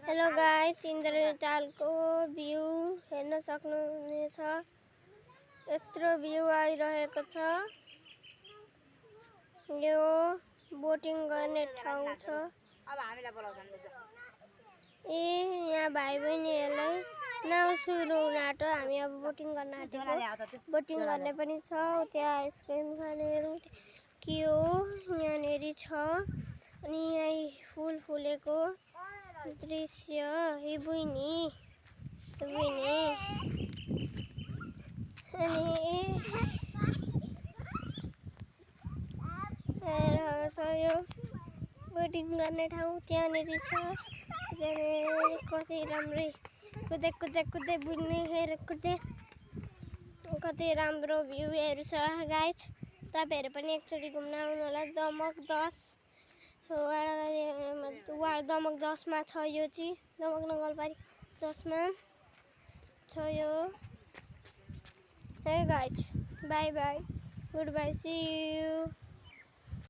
Hello guys, इन्द्रतालको view हेर्न सक्नुहुनेछ। यत्रो भ्यू आइरहेको छ। यो बोटिङ गर्ने ठाउँ छ। यहाँ भाइ बहिनीहरुलाई नाउ सुरु हुन आँट्यो। हामी अब बोटिङ गर्न आँटेको। बोटिङ गर्ने पनि छ। त्यहाँ आइसक्रिम खानेहरु के हो यहाँनेरि छ। अनि यहाँ फूल फुलेको दृश्य हे बहिनी अनि यो बोटिङ गर्ने ठाउँ त्यहाँनेरि छ। त्यहाँनेरि कति राम्रै कुदे बुझ्ने कुदे कति राम्रो भ्यूहरू छ गाइस। तपाईहरु पनि एकचोटि घुम्न आउनु होला। दमक 10 मा छ यो चाहिँ। दमक नगरपालिका 10 मा छ यो। Hey guys, bye bye, goodbye, see you.